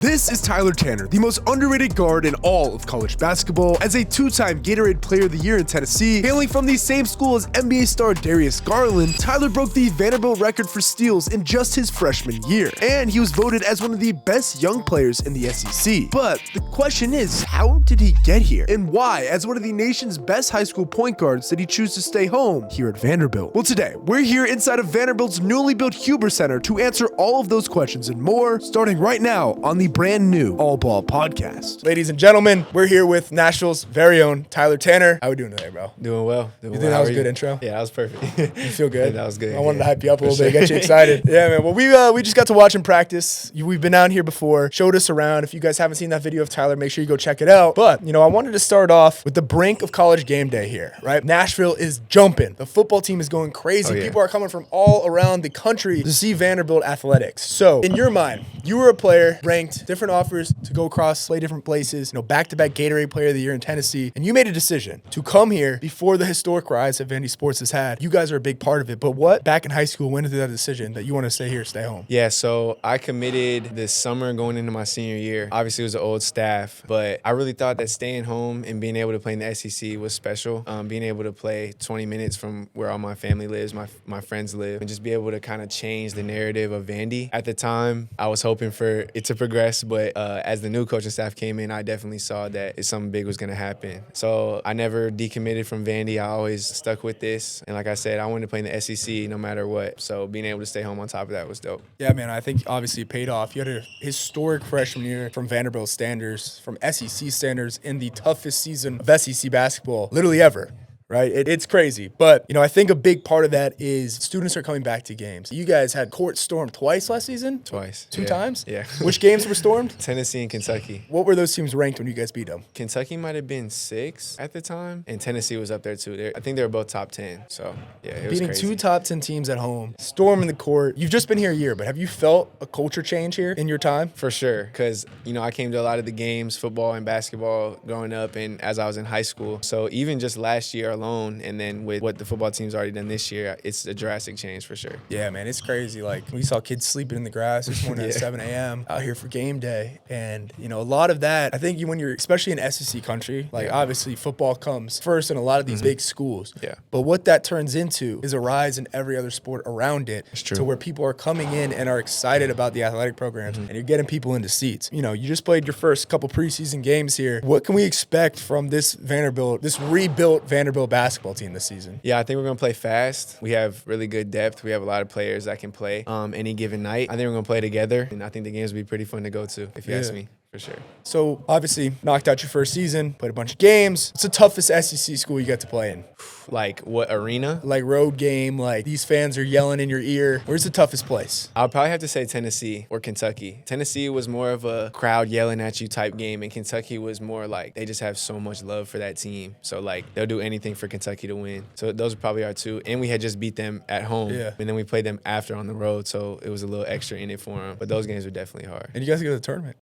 This is Tyler Tanner, the most underrated guard in all of college basketball. As a two-time Gatorade Player of the Year in Tennessee, hailing from the same school as NBA star Darius Garland, Tyler broke the Vanderbilt record for steals in just his freshman year, and he was voted as one of the best young players in the SEC. But the question is, how did he get here? And why, as one of the nation's best high school point guards, did he choose to stay home here at Vanderbilt? Well, today, we're here inside of Vanderbilt's newly built Huber Center to answer all of those questions and more, starting right now on the brand new All Ball podcast. Ladies and gentlemen, we're here with Nashville's very own Tyler Tanner. How we doing today, bro? Doing well. You think that was a good intro? Yeah, that was perfect. You feel good? Yeah, that was good. I wanted to hype you up a little bit, get you excited. Yeah, man. Well, we just got to watch him practice. We've been down here before, showed us around. If you guys haven't seen that video of Tyler, make sure you go check it out. But, I wanted to start off with the brink of college game day here, right? Nashville is jumping. The football team is going crazy. Oh, yeah. People are coming from all around the country to see Vanderbilt athletics. So, in your mind, you were a player, ranked, different offers to go across, play different places, back-to-back Gatorade Player of the Year in Tennessee, and you made a decision to come here before the historic rise that Vandy Sports has had. You guys are a big part of it, but what back in high school went into that decision that you want to stay here, stay home? Yeah, so I committed this summer going into my senior year. Obviously, it was an old staff, but I really thought that staying home and being able to play in the SEC was special. Being able to play 20 minutes from where all my family lives, my friends live, and just be able to kind of change the narrative of Vandy. At the time, I was hoping for it to progress, but as the new coaching staff came in, I definitely saw that something big was going to happen. So I never decommitted from Vandy. I always stuck with this. And like I said, I wanted to play in the SEC no matter what. So being able to stay home on top of that was dope. Yeah, man, I think obviously it paid off. You had a historic freshman year from Vanderbilt standards, from SEC standards, in the toughest season of SEC basketball literally ever. Right? It's crazy. But, I think a big part of that is students are coming back to games. You guys had court stormed twice last season? Twice. Two times? Yeah. Which games were stormed? Tennessee and Kentucky. What were those teams ranked when you guys beat them? Kentucky might have been 6 at the time, and Tennessee was up there too. I think they were both top 10. So, yeah, it was Beating crazy. 2 top 10 teams at home, storming the court. You've just been here a year, but have you felt a culture change here in your time? For sure, because, I came to a lot of the games, football and basketball, growing up and as I was in high school. So even just last year alone, and then with what the football team's already done this year, it's a drastic change for sure. Yeah, man, it's crazy. Like, we saw kids sleeping in the grass this morning at 7 a.m. out here for game day. And, a lot of that, I think when you're, especially in SEC country, obviously football comes first in a lot of these big schools. Yeah. But what that turns into is a rise in every other sport around it. It's true. To where people are coming in and are excited about the athletic programs, and you're getting people into seats. You just played your first couple preseason games here. What can we expect from this rebuilt Vanderbilt basketball team this season? Yeah, I think we're going to play fast. We have really good depth. We have a lot of players that can play any given night. I think we're going to play together, and I think the games will be pretty fun to go to, if you ask me. For sure. So, obviously, knocked out your first season, played a bunch of games. What's the toughest SEC school you got to play in? Like, what arena? Like, road game, like, these fans are yelling in your ear. Where's the toughest place? I'll probably have to say Tennessee or Kentucky. Tennessee was more of a crowd yelling at you type game, and Kentucky was more like they just have so much love for that team. So, they'll do anything for Kentucky to win. So, those are probably our two. And we had just beat them at home. Yeah. And then we played them after on the road, so it was a little extra in it for them. But those games were definitely hard. And you guys go to the tournament.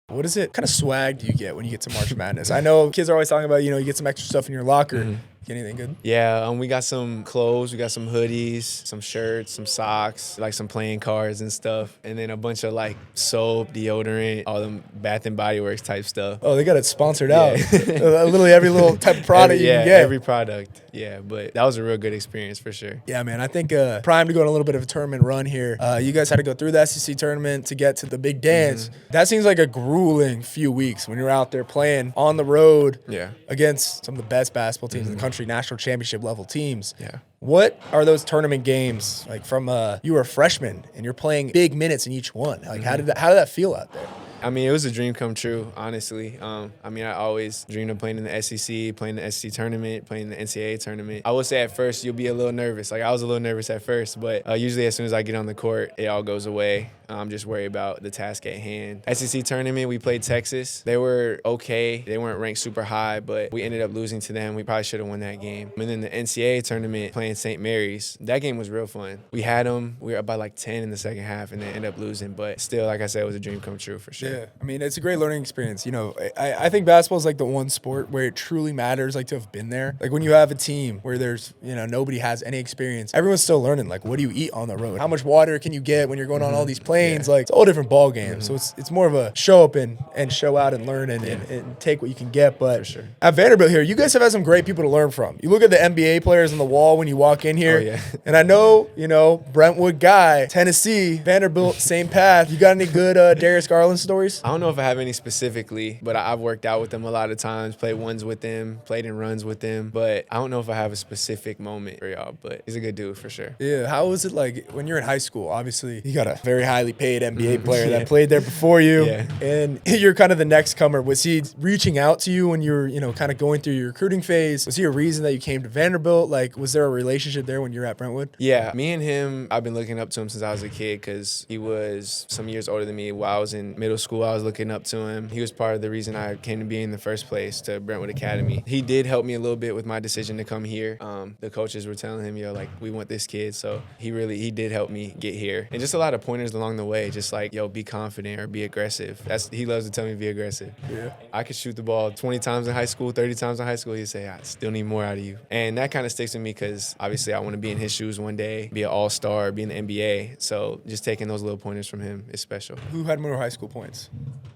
What is it? Kind of swag do you get when you get to March Madness? I know kids are always talking about, you get some extra stuff in your locker. Get anything good? Yeah, we got some clothes, we got some hoodies, some shirts, some socks, some playing cards and stuff, and then a bunch of soap, deodorant, all them Bath and Body Works type stuff. Oh, they got it sponsored out. Literally every little type of product you can get. Every product. Yeah, but that was a real good experience for sure. Yeah, man, I think primed to go on a little bit of a tournament run here. You guys had to go through the SEC tournament to get to the big dance. That seems like a grueling few weeks when you're out there playing on the road against some of the best basketball teams in the country, national championship level teams. Yeah. What are those tournament games from you were a freshman and you're playing big minutes in each one? How did that feel out there? I mean, it was a dream come true, honestly. I always dreamed of playing in the SEC, playing the SEC tournament, playing the NCAA tournament. I would say at first you'll be a little nervous. I was a little nervous at first, but usually as soon as I get on the court, it all goes away. I'm just worried about the task at hand. SEC tournament, we played Texas. They were okay. They weren't ranked super high, but we ended up losing to them. We probably should have won that game. And then the NCAA tournament, playing St. Mary's, that game was real fun. We had them. We were up by 10 in the second half, and then ended up losing. But still, like I said, it was a dream come true for sure. Yeah, I mean, it's a great learning experience. You know, I think basketball is like the one sport where it truly matters, like to have been there. Like when you have a team where there's, you know, nobody has any experience, everyone's still learning. Like, what do you eat on the road? How much water can you get when you're going on all these planes? Like, it's a whole different ball game. So it's more of a show up and show out and learn and take what you can get. But For sure. at Vanderbilt here, you guys have had some great people to learn from. You look at the NBA players on the wall when you walk in here, and I know, you know, Brentwood guy, Tennessee, Vanderbilt, same path. You got any good Darius Garland stories? I don't know if I have any specifically, but I've worked out with them a lot of times, played ones with them, played in runs with them. But I don't know if I have a specific moment for y'all, but he's a good dude for sure. Yeah, how was it like when you're in high school? Obviously, you got a very highly paid NBA player that played there before you, and you're kind of the next comer. Was he reaching out to you when you were, you know, kind of going through your recruiting phase? Was he a reason that you came to Vanderbilt? Like, was there a relationship there when you were at Brentwood? Yeah, me and him, I've been looking up to him since I was a kid because he was some years older than me. While I was in middle school, I was looking up to him. He was part of the reason I came to be in the first place to Brentwood Academy. He did help me a little bit with my decision to come here. The coaches were telling him, yo, like, we want this kid. So he did help me get here. And just a lot of pointers along the way, just like, yo, be confident or be aggressive. He loves to tell me to be aggressive. Yeah. I could shoot the ball 20 times in high school, 30 times in high school. He'd say, I still need more out of you. And that kind of sticks with me because obviously I want to be in his shoes one day, be an all-star, be in the NBA. So just taking those little pointers from him is special. Who had more high school points?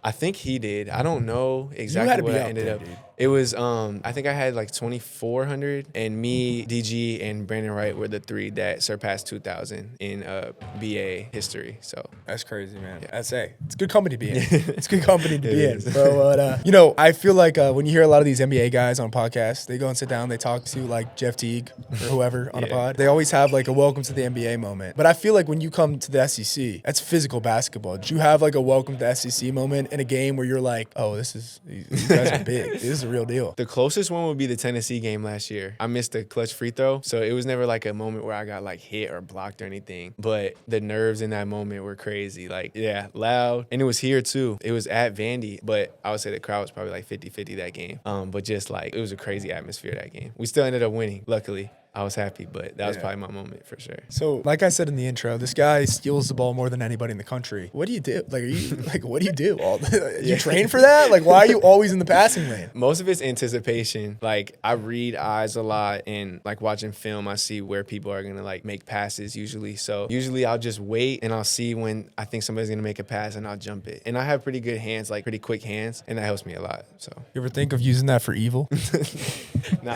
I think he did. I don't know You had exactly to what be I up ended there, up. dude. It was I think I had like 2,400, and me, DG, and Brandon Wright were the three that surpassed 2,000 in BA history. So That's crazy, man. Yeah. It's good company to be in. It's good company to be in. So, you know, I feel like when you hear a lot of these NBA guys on podcasts, they go and sit down, they talk to like Jeff Teague or whoever on a pod. They always have like a welcome to the NBA moment. But I feel like when you come to the SEC, that's physical basketball. Did you have like a welcome to the SEC moment in a game where you're like, oh, these guys are big. This is a real deal. the closest one would be the Tennessee game last year. I missed a clutch free throw, so it was never like a moment where I got like hit or blocked or anything. But the nerves in that moment were crazy. Like, yeah, loud. And it was here too. It was at Vandy, but I would say the crowd was probably like 50-50 that game. But just like, it was a crazy atmosphere that game. We still ended up winning, luckily. I was happy, but that was probably my moment for sure. So, like I said in the intro, this guy steals the ball more than anybody in the country. What do you do? Like, what do you do? You train for that? Like, why are you always in the passing lane? Most of it's anticipation. Like, I read eyes a lot, and like watching film, I see where people are gonna like make passes usually. So usually I'll just wait and I'll see when I think somebody's gonna make a pass and I'll jump it. And I have pretty good hands, like pretty quick hands, and that helps me a lot. So You ever think of using that for evil? nah.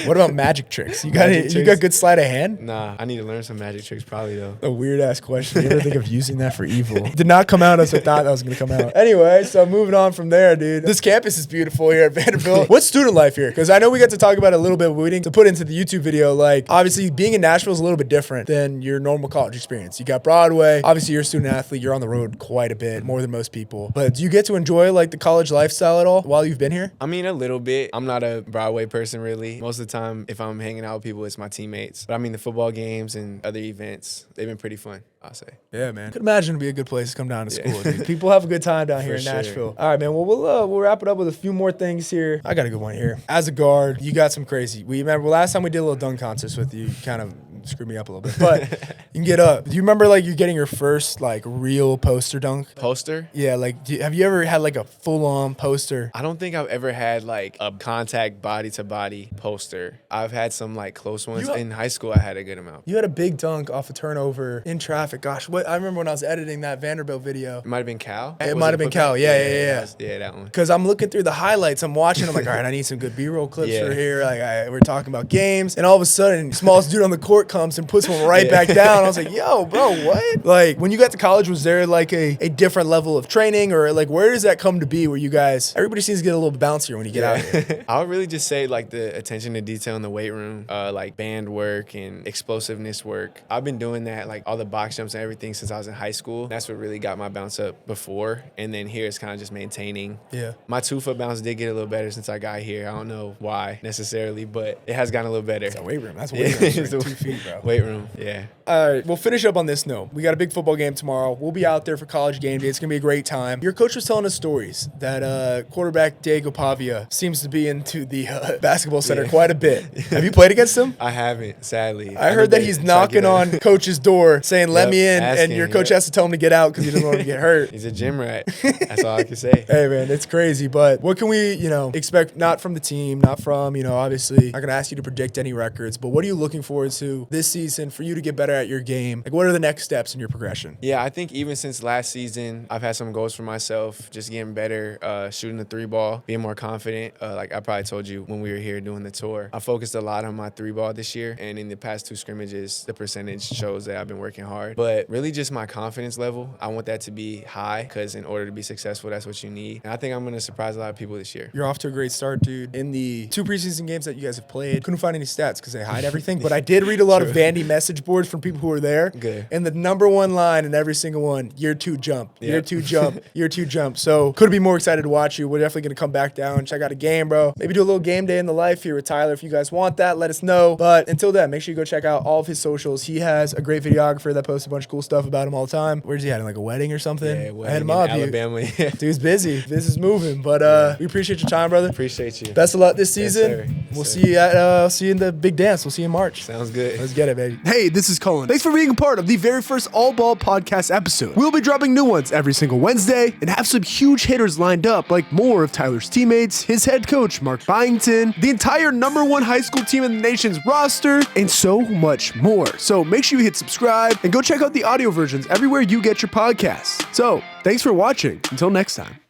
What about magic tricks? You got good sleight of hand? Nah, I need to learn some magic tricks probably though. A weird ass question. You ever think of using that for evil? Did not come out as I thought that was gonna come out. Anyway, so moving on from there, dude. This campus is beautiful here at Vanderbilt. What's student life here? Because I know we got to talk about it a little bit, but we didn't to put into the YouTube video. Like, obviously, being in Nashville is a little bit different than your normal college experience. You got Broadway. Obviously, you're a student athlete. You're on the road quite a bit, more than most people. But do you get to enjoy like the college lifestyle at all while you've been here? I mean, a little bit. I'm not a Broadway person really. Most of the time, if I'm hanging out with people, it's my teammates. But I mean, the football games and other events, they've been pretty fun, I'll say. Yeah, man. Could imagine it'd be a good place to come down to school, dude. People have a good time down here in sure. Nashville. All right, man. Well, we'll wrap it up with a few more things here. I got a good one here. As a guard, you got some crazy. We remember last time we did a little dunk contest with you. You kind of screwed me up a little bit, but you can get up. Do you remember like you getting your first like real poster dunk? Poster? Yeah, like have you ever had like a full-on poster? I don't think I've ever had like a contact body-to-body poster. I've had some like close ones. In high school, I had a good amount. You had a big dunk off a turnover in traffic. Gosh, I remember when I was editing that Vanderbilt video. It might have been Cal. It might have been Cal. Yeah. Yeah, that one. Because I'm looking through the highlights, I'm watching, I'm like, all right, I need some good B-roll clips for here. Like, we're talking about games, and all of a sudden, smallest dude on the court comes and puts one right back down. I was like, yo, bro, what? Like, when you got to college, was there like a different level of training, or like, where does that come to be? Where you guys, everybody seems to get a little bouncier when you get out here. I would really just say like the attention to detail in the weight room, like band work and explosiveness work. I've been doing that, like all the box jumps and everything since I was in high school. That's what really got my bounce up before, and then here it's kind of just maintaining. Yeah. My 2-foot bounce did get a little better since I got here. I don't know why necessarily, but it has gotten a little better. It's a weight room. That's weight room. 2 feet. bro. Weight room, yeah. All right, we'll finish up on this note. We got a big football game tomorrow. We'll be out there for college game day. It's going to be a great time. Your coach was telling us stories that quarterback Diego Pavia seems to be into the basketball center quite a bit. Have you played against him? I haven't, sadly. I heard that he's knocking on coach's door saying, let me in, and your coach has to tell him to get out because he doesn't want him to get hurt. He's a gym rat. That's all I can say. Hey, man, it's crazy. But what can we, expect not from the team, not from, obviously, I'm not going to ask you to predict any records, but what are you looking forward to this season for you to get better at your game? Like, what are the next steps in your progression? Yeah, I think even since last season, I've had some goals for myself, just getting better, shooting the 3-ball, being more confident. Like I probably told you when we were here doing the tour, I focused a lot on my 3-ball this year, and in the past 2 scrimmages, the percentage shows that I've been working hard. But really just my confidence level, I want that to be high because in order to be successful, that's what you need. And I think I'm going to surprise a lot of people this year. You're off to a great start, dude. In the 2 preseason games that you guys have played, couldn't find any stats because they hide everything, but I did read a lot of Vandy message boards from people who were there. Good. And the number 1 line in every single one, year 2 jump, year 2 jump, year 2 jump. So couldn't be more excited to watch you. We're definitely going to come back down, check out a game, bro. Maybe do a little game day in the life here with Tyler. If you guys want that, let us know. But until then, make sure you go check out all of his socials. He has a great videographer that posts a bunch of cool stuff about him all the time. Where's he at? In like a wedding or something? Yeah, I had him in up. Alabama. Dude's busy. This is moving. But we appreciate your time, brother. Appreciate you. Best of luck this season. Yes, sir. We'll see you at see you in the big dance. We'll see you in March. Sounds good. Let's get it, baby. Hey, this is Cullen. Thanks for being a part of the very first All Ball podcast episode. We'll be dropping new ones every single Wednesday and have some huge hitters lined up, like more of Tyler's teammates, his head coach, Mark Byington, the entire #1 high school team in the nation's roster, and so much more. So make sure you hit subscribe and go check out the audio versions everywhere you get your podcasts. So thanks for watching. Until next time.